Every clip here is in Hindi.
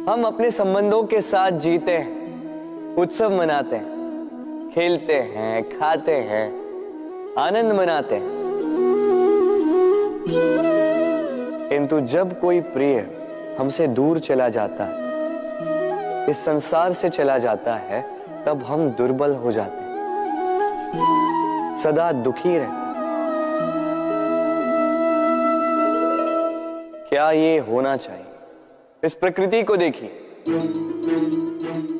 हम अपने संबंधों के साथ जीते हैं, उत्सव मनाते हैं, खेलते हैं, खाते हैं, आनंद मनाते हैं। किंतु जब कोई प्रिय हमसे दूर चला जाता है, इस संसार से चला जाता है, तब हम दुर्बल हो जाते हैं, सदा दुखी रहते हैं। क्या ये होना चाहिए? इस प्रकृति को देखिए।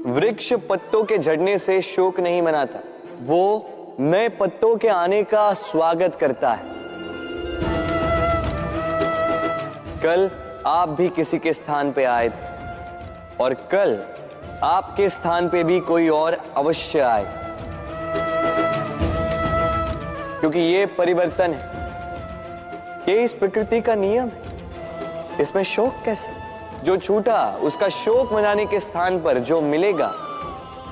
वृक्ष पत्तों के झड़ने से शोक नहीं मनाता, वो नए पत्तों के आने का स्वागत करता है। कल आप भी किसी के स्थान पे आए थे और कल आपके स्थान पे भी कोई और अवश्य आए, क्योंकि ये परिवर्तन है, ये इस प्रकृति का नियम है। इसमें शोक कैसे? जो छूटा उसका शोक मनाने के स्थान पर जो मिलेगा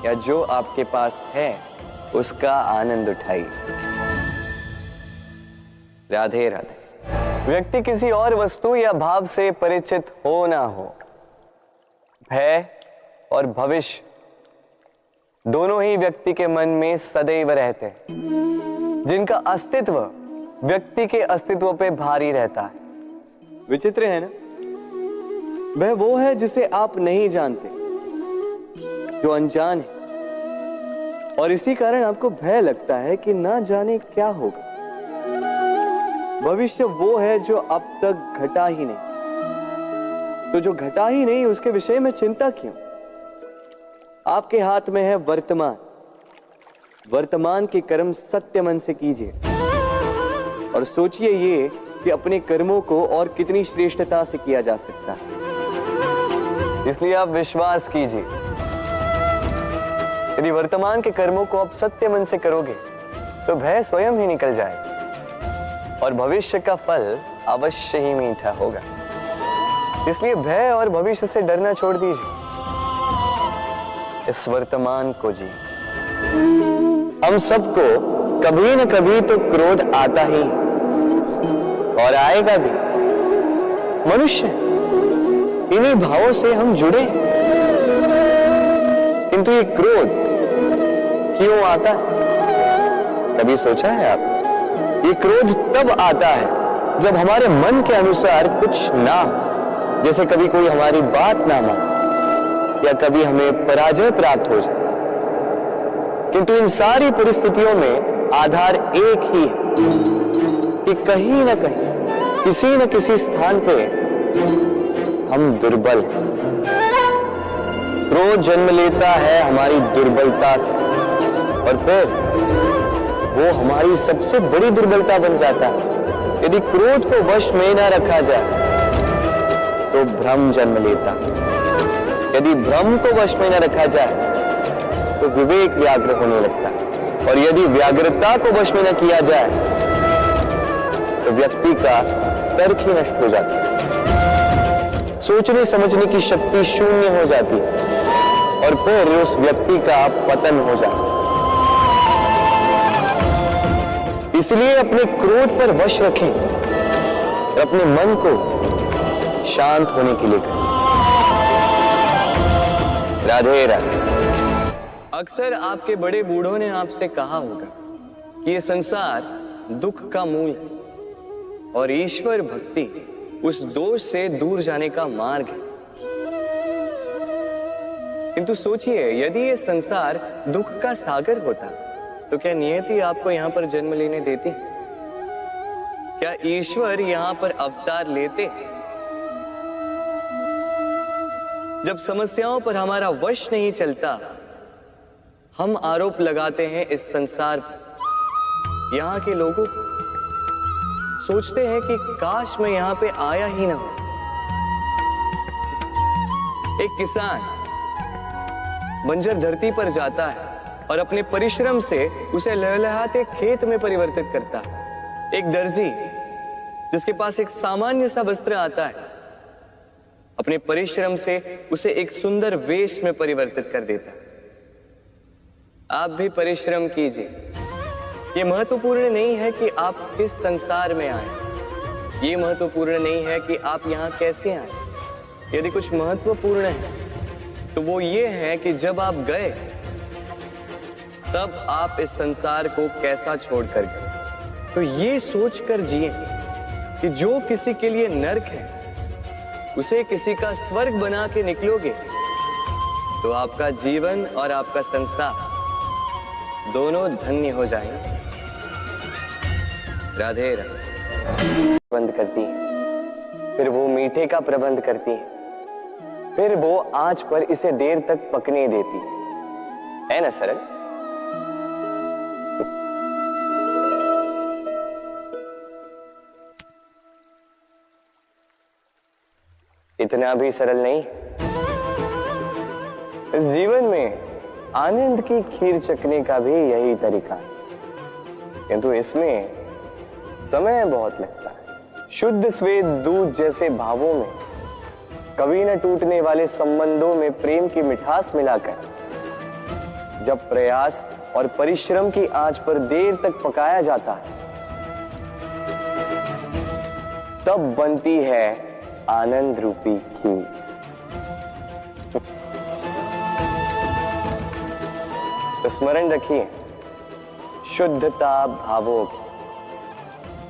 या जो आपके पास है उसका आनंद उठाइए। राधे राधे। व्यक्ति किसी और वस्तु या भाव से परिचित हो ना हो, भय और भविष्य दोनों ही व्यक्ति के मन में सदैव रहते हैं, जिनका अस्तित्व व्यक्ति के अस्तित्व पे भारी रहता है। विचित्र है ना? वह वो है जिसे आप नहीं जानते, जो अनजान है, और इसी कारण आपको भय लगता है कि ना जाने क्या होगा। भविष्य वो है जो अब तक घटा ही नहीं, तो जो घटा ही नहीं उसके विषय में चिंता क्यों? आपके हाथ में है वर्तमान। वर्तमान के कर्म सत्य मन से कीजिए और सोचिए ये कि अपने कर्मों को और कितनी श्रेष्ठता से किया जा सकता है। इसलिए आप विश्वास कीजिए, यदि वर्तमान के कर्मों को आप सत्य मन से करोगे तो भय स्वयं ही निकल जाएगा और भविष्य का फल अवश्य ही मीठा होगा। इसलिए भय और भविष्य से डरना छोड़ दीजिए, इस वर्तमान को जी। हम सबको कभी न कभी तो क्रोध आता ही और आएगा भी। मनुष्य इन्हीं भावों से हम जुड़े, किंतु ये क्रोध क्यों आता है? कभी सोचा है आप? ये क्रोध तब आता है जब हमारे मन के अनुसार कुछ ना हो, जैसे कभी कोई हमारी बात ना माने या कभी हमें पराजय प्राप्त हो जाए। किंतु इन सारी परिस्थितियों में आधार एक ही है कि कहीं ना कहीं, किसी न किसी स्थान पे हम दुर्बल हैं। क्रोध जन्म लेता है हमारी दुर्बलता से और फिर वो हमारी सबसे बड़ी दुर्बलता बन जाता है। यदि क्रोध को वश में न रखा जाए तो भ्रम जन्म लेता है। यदि भ्रम को वश में न रखा जाए तो विवेक व्याग्र होने लगता है, और यदि व्याग्रता को वश में न किया जाए तो व्यक्ति का तर्क ही नष्ट हो जाता है। सोचने समझने की शक्ति शून्य हो जाती है और फिर उस व्यक्ति का पतन हो जाता है। इसलिए अपने क्रोध पर वश रखें और अपने मन को शांत होने के लिए करें। राधे राधे। अक्सर आपके बड़े बूढ़ों ने आपसे कहा होगा कि ये संसार दुख का मूल है और ईश्वर भक्ति उस दोष से दूर जाने का मार्ग है। किंतु सोचिए, यदि ये संसार दुख का सागर होता तो क्या नियति आपको यहां पर जन्म लेने देती? क्या ईश्वर यहां पर अवतार लेते? जब समस्याओं पर हमारा वश नहीं चलता, हम आरोप लगाते हैं इस संसार पर, यहां के लोगों को। सोचते हैं कि काश मैं यहां पे आया ही ना हो। एक किसान बंजर धरती पर जाता है और अपने परिश्रम से उसे लहलहाते खेत में परिवर्तित करता है। एक दर्जी जिसके पास एक सामान्य सा वस्त्र आता है, अपने परिश्रम से उसे एक सुंदर वेश में परिवर्तित कर देता है। आप भी परिश्रम कीजिए। ये महत्वपूर्ण नहीं है कि आप किस संसार में आए, ये महत्वपूर्ण नहीं है कि आप यहाँ कैसे आए। यदि कुछ महत्वपूर्ण है तो वो ये है कि जब आप गए तब आप इस संसार को कैसा छोड़कर गए। तो ये सोचकर जिए कि जो किसी के लिए नरक है उसे किसी का स्वर्ग बना के निकलोगे तो आपका जीवन और आपका संसार दोनों धन्य हो जाएंगे। राधे राधे। बंद करती है, फिर वो मीठे का प्रबंध करती है, फिर वो आंच पर इसे देर तक पकने देती है ना सरल? इतना भी सरल नहीं। इस जीवन में आनंद की खीर चखने का भी यही तरीका है, किंतु इसमें समय बहुत लगता है। शुद्ध श्वेत दूध जैसे भावों में, कभी न टूटने वाले संबंधों में प्रेम की मिठास मिलाकर जब प्रयास और परिश्रम की आंच पर देर तक पकाया जाता है तब बनती है आनंद रूपी खीर। तो स्मरण रखिए, शुद्धता भावों की,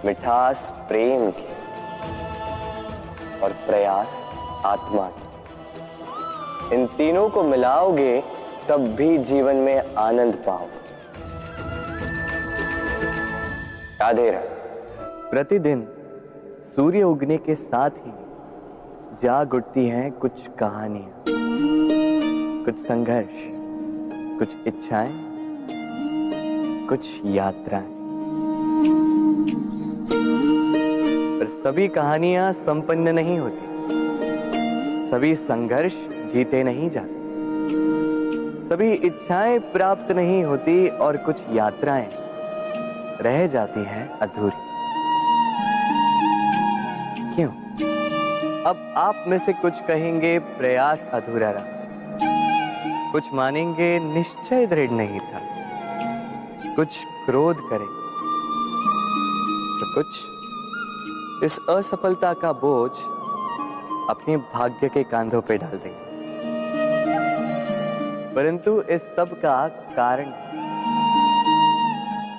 मिठास प्रेम की और प्रयास आत्मा की, इन तीनों को मिलाओगे तब भी जीवन में आनंद पाओगे। राधे राधे। प्रतिदिन सूर्य उगने के साथ ही जाग उठती हैं कुछ कहानियां, कुछ संघर्ष, कुछ इच्छाएं, कुछ यात्राएं। पर सभी कहानियां संपन्न नहीं होती, सभी संघर्ष जीते नहीं जाते, सभी इच्छाएं प्राप्त नहीं होती और कुछ यात्राएं रह जाती हैं अधूरी। क्यों? अब आप में से कुछ कहेंगे प्रयास अधूरा रहा, कुछ मानेंगे निश्चय दृढ़ नहीं था, कुछ क्रोध करेंगे, तो कुछ इस असफलता का बोझ अपने भाग्य के कांधों पे डाल देंगे। परंतु इस सब का कारण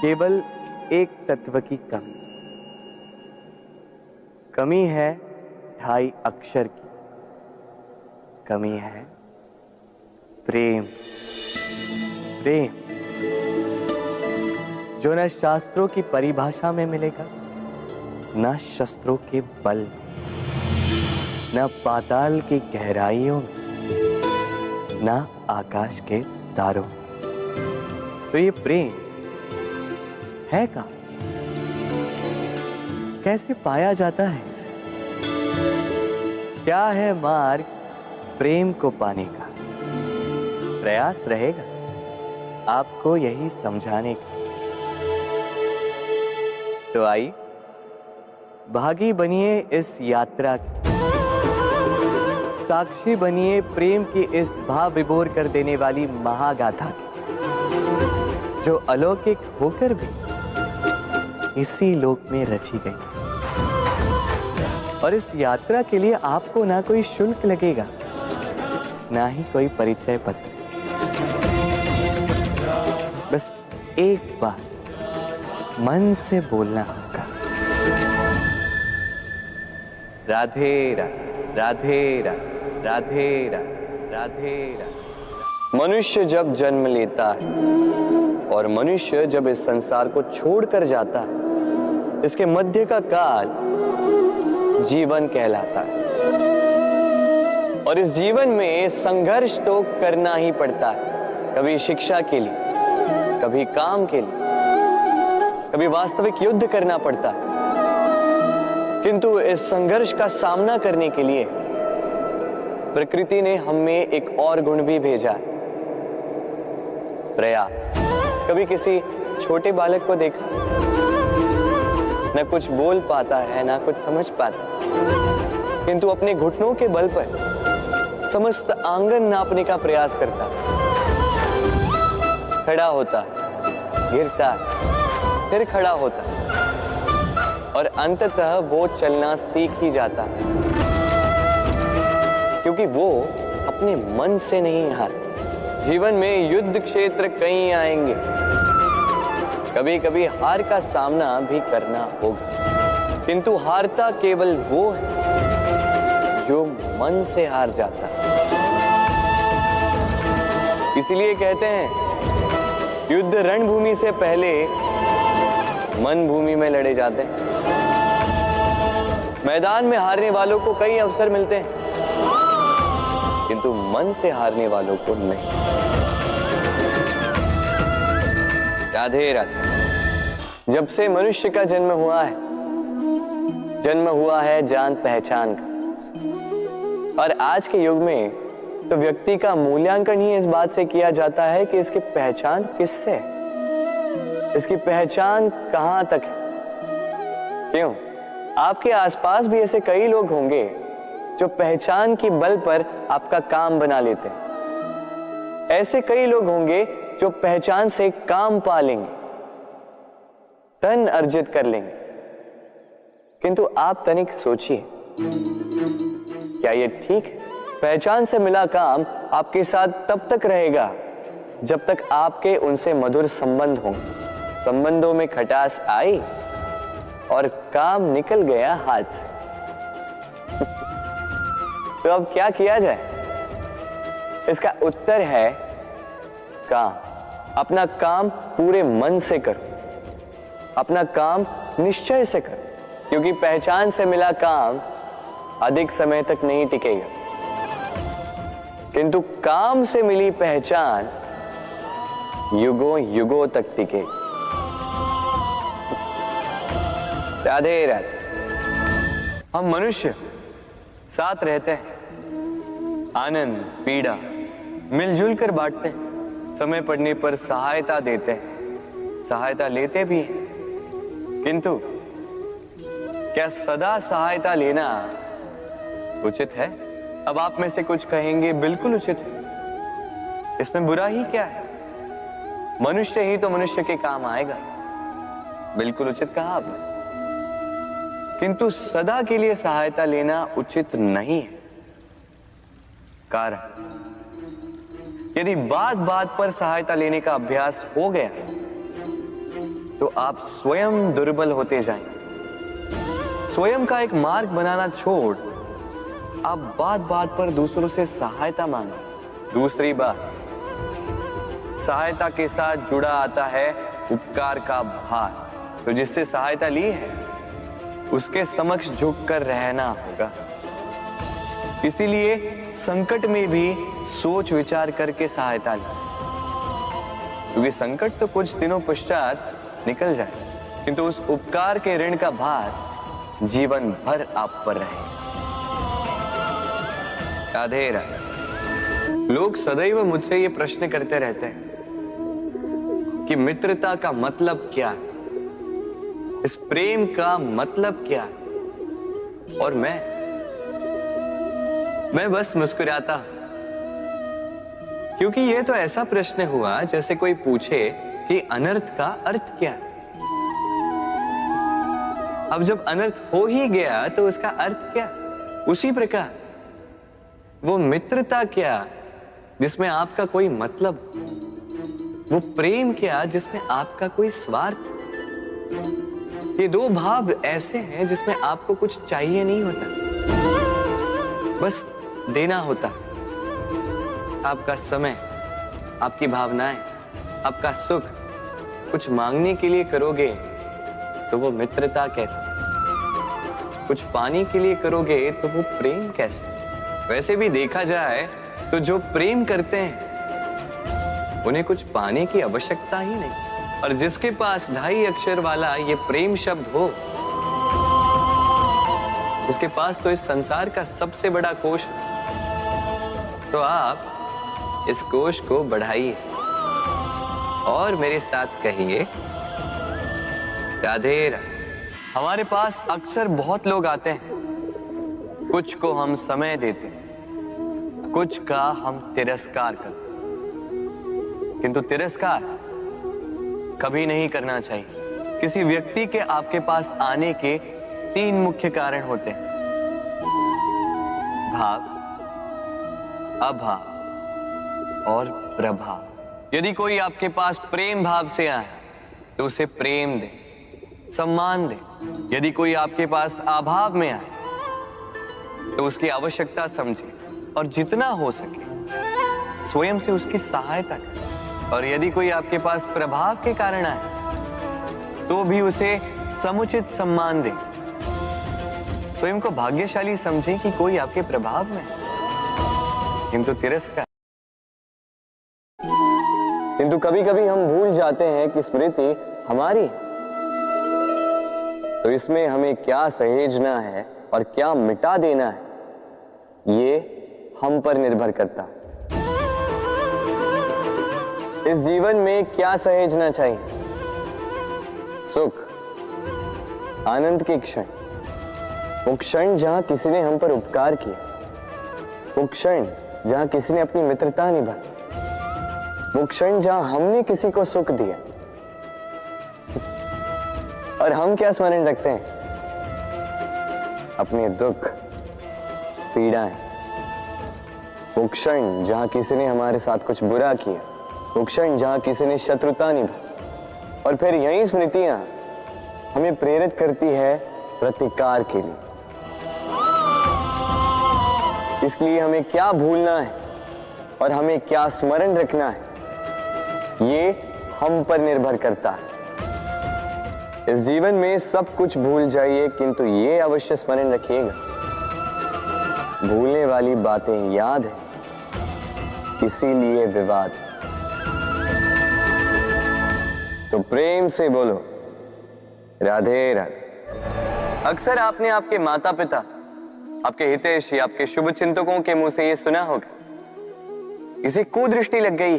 केवल एक तत्व की कमी है 2.5 अक्षर की कमी है, प्रेम। प्रेम जो न शास्त्रों की परिभाषा में मिलेगा, न शस्त्रों के बल, न पाताल की गहराइयों में, न आकाश के तारों। तो ये प्रेम है कहाँ? कैसे पाया जाता है इसे? क्या है मार्ग प्रेम को पाने का? प्रयास रहेगा आपको यही समझाने का। तो आइए भागी बनिए इस यात्रा की, साक्षी बनिए प्रेम की इस भाव विभोर कर देने वाली महागाथा की, जो अलौकिक होकर भी इसी लोक में रची गई। और इस यात्रा के लिए आपको ना कोई शुल्क लगेगा, ना ही कोई परिचय पत्र। बस एक बार मन से बोलना होगा, राधे राधे राधे राधे राधे राधे राधे राधे। मनुष्य जब जन्म लेता है और मनुष्य जब इस संसार को छोड़कर जाता है, इसके मध्य का काल जीवन कहलाता है। और इस जीवन में संघर्ष तो करना ही पड़ता है, कभी शिक्षा के लिए, कभी काम के लिए, कभी वास्तविक युद्ध करना पड़ता है। किंतु इस संघर्ष का सामना करने के लिए प्रकृति ने हमें एक और गुण भी भेजा है, प्रयास। कभी किसी छोटे बालक को देखा, न कुछ बोल पाता है, ना कुछ समझ पाता, किंतु अपने घुटनों के बल पर समस्त आंगन नापने का प्रयास करता, खड़ा होता, गिरता, फिर खड़ा होता, और अंततः वो चलना सीख ही जाता, क्योंकि वो अपने मन से नहीं हारते। जीवन में युद्ध क्षेत्र कई आएंगे, कभी कभी हार का सामना भी करना होगा, किंतु हारता केवल वो है जो मन से हार जाता है। इसीलिए कहते हैं युद्ध रणभूमि से पहले मन भूमि में लड़े जाते हैं। मैदान में हारने वालों को कई अवसर मिलते हैं, किंतु मन से हारने वालों को नहीं। राधे राधे। जब से मनुष्य का जन्म हुआ है जान पहचान का। और आज के युग में तो व्यक्ति का मूल्यांकन ही इस बात से किया जाता है कि इसकी पहचान किससे है, इसकी पहचान कहां तक है। क्यों? आपके आसपास भी ऐसे कई लोग होंगे जो पहचान की बल पर आपका काम बना लेते हैं। ऐसे कई लोग होंगे जो पहचान से काम पा लेंगे, धन अर्जित कर लेंगे। किंतु आप तनिक सोचिए, क्या ये ठीक है? पहचान से मिला काम आपके साथ तब तक रहेगा जब तक आपके उनसे मधुर संबंध होंगे। संबंधों में खटास आई और काम निकल गया हाथ से। तो अब क्या किया जाए? इसका उत्तर है काम। अपना काम पूरे मन से करो, अपना काम निश्चय से करो, क्योंकि पहचान से मिला काम अधिक समय तक नहीं टिकेगा, किंतु काम से मिली पहचान युगों युगों तक टिकेगी। राधे राधे। हम मनुष्य साथ रहते हैं, आनंद पीड़ा मिलजुल कर बांटते हैं, समय पड़ने पर सहायता देते हैं, सहायता लेते भी हैं। किंतु क्या सदा सहायता लेना उचित है? अब आप में से कुछ कहेंगे बिल्कुल उचित है, इसमें बुरा ही क्या है? मनुष्य ही तो मनुष्य के काम आएगा। बिल्कुल उचित कहा आपने, किंतु सदा के लिए सहायता लेना उचित नहीं है। कारण, यदि बात बात पर सहायता लेने का अभ्यास हो गया तो आप स्वयं दुर्बल होते जाएंगे। स्वयं का एक मार्ग बनाना छोड़ आप बात बात पर दूसरों से सहायता मांगे। दूसरी बात, सहायता के साथ जुड़ा आता है उपकार का भार। तो जिससे सहायता ली है उसके समक्ष झुककर रहना होगा। इसीलिए संकट में भी सोच विचार करके सहायता ली, क्योंकि संकट तो कुछ दिनों पश्चात निकल जाए, किंतु उस उपकार के ऋण का भार जीवन भर आप पर रहे। राधे राधे। लोग सदैव मुझसे ये प्रश्न करते रहते हैं कि मित्रता का मतलब क्या है, इस प्रेम का मतलब क्या है? और मैं बस मुस्कुराता, क्योंकि यह तो ऐसा प्रश्न हुआ जैसे कोई पूछे कि अनर्थ का अर्थ क्या है। अब जब अनर्थ हो ही गया तो उसका अर्थ क्या? उसी प्रकार वो मित्रता क्या जिसमें आपका कोई मतलब, वो प्रेम क्या जिसमें आपका कोई स्वार्थ। ये दो भाव ऐसे हैं जिसमें आपको कुछ चाहिए नहीं होता, बस देना होता। आपका समय, आपकी भावनाएं, आपका सुख कुछ मांगने के लिए करोगे तो वो मित्रता कैसे? कुछ पाने के लिए करोगे तो वो प्रेम कैसे? वैसे भी देखा जाए तो जो प्रेम करते हैं उन्हें कुछ पाने की आवश्यकता ही नहीं, और जिसके पास 2.5 अक्षर वाला ये प्रेम शब्द हो उसके पास तो इस संसार का सबसे बड़ा कोश है। तो आप इस कोश को बढ़ाइए और मेरे साथ कहिए राधे राधे। हमारे पास अक्सर बहुत लोग आते हैं, कुछ को हम समय देते हैं, कुछ का हम तिरस्कार करते हैं, किंतु तिरस्कार कभी नहीं करना चाहिए। किसी व्यक्ति के आपके पास आने के 3 मुख्य कारण होते हैं: भाव, अभाव और प्रभाव। यदि कोई आपके पास प्रेम भाव से आए तो उसे प्रेम दे, सम्मान दे। यदि कोई आपके पास अभाव में आए तो उसकी आवश्यकता समझे और जितना हो सके स्वयं से उसकी सहायता करें। और यदि कोई आपके पास प्रभाव के कारण आए तो भी उसे समुचित सम्मान दे। स्वयं को भाग्यशाली समझे कि कोई आपके प्रभाव में है, किंतु तिरस्कार। किंतु कभी कभी हम भूल जाते हैं कि स्मृति हमारी है, तो इसमें हमें क्या सहेजना है और क्या मिटा देना है, ये हम पर निर्भर करता है। इस जीवन में क्या सहेजना चाहिए? सुख, आनंद के क्षण, वो क्षण जहां किसी ने हम पर उपकार किया, वो क्षण जहां किसी ने अपनी मित्रता निभाई, वो क्षण जहां हमने किसी को सुख दिया। और हम क्या स्मरण रखते हैं? अपने दुख, पीड़ाएं। वो क्षण जहां किसी ने हमारे साथ कुछ बुरा किया, वो क्षण जहां किसी ने शत्रुता निभाई। और फिर यही स्मृतियां हमें प्रेरित करती है प्रतिकार के लिए। इसलिए हमें क्या भूलना है और हमें क्या स्मरण रखना है, ये हम पर निर्भर करता है। इस जीवन में सब कुछ भूल जाइए, किंतु ये अवश्य स्मरण रखिएगा, भूलने वाली बातें याद है, इसीलिए विवाद। तो प्रेम से बोलो राधे राधे। अक्सर आपने आपके माता पिता, आपके हितैषी, आपके शुभ चिंतकों के मुंह से ये सुना होगा, इसे कुदृष्टि लग गई है,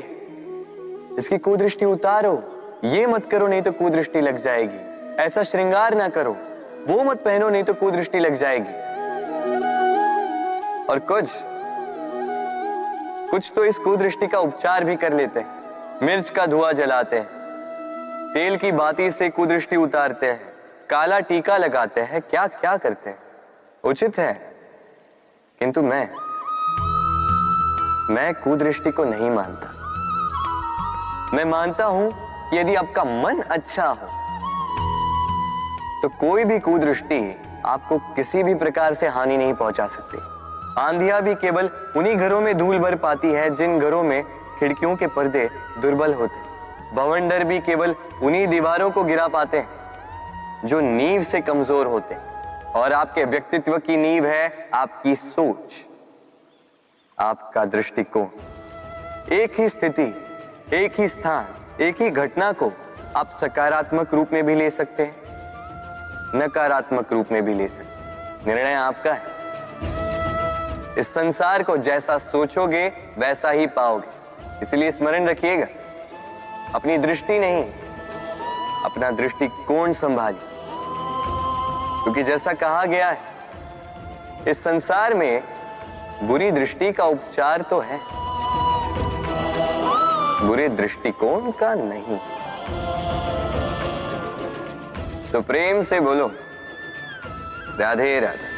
इसकी कुदृष्टि उतारो, ये मत करो नहीं तो कुदृष्टि लग जाएगी, ऐसा श्रृंगार ना करो, वो मत पहनो नहीं तो कुदृष्टि लग जाएगी। और कुछ तो इस कुदृष्टि का उपचार भी कर लेते हैं। मिर्च का धुआं जलाते हैं, तेल की बाती से कुदृष्टि उतारते हैं, काला टीका लगाते हैं, क्या क्या करते हैं। उचित है, किंतु मैं कुदृष्टि को नहीं मानता। मैं मानता हूं कि यदि आपका मन अच्छा हो तो कोई भी कुदृष्टि आपको किसी भी प्रकार से हानि नहीं पहुंचा सकती। आंधियां भी केवल उन्हीं घरों में धूल भर पाती है जिन घरों में खिड़कियों के पर्दे दुर्बल होते। बवंडर भी केवल उन्हीं दीवारों को गिरा पाते हैं जो नींव से कमजोर होते हैं। और आपके व्यक्तित्व की नींव है आपकी सोच, आपका दृष्टिकोण। एक ही स्थिति, एक ही स्थान, एक ही घटना को आप सकारात्मक रूप में भी ले सकते हैं, नकारात्मक रूप में भी ले सकते हैं। निर्णय आपका है। इस संसार को जैसा सोचोगे वैसा ही पाओगे। इसलिए स्मरण रखिएगा, अपनी दृष्टि नहीं, अपना दृष्टिकोण संभालिए। क्योंकि जैसा कहा गया है, इस संसार में बुरी दृष्टि का उपचार तो है, बुरे दृष्टिकोण का नहीं। तो प्रेम से बोलो राधे राधे।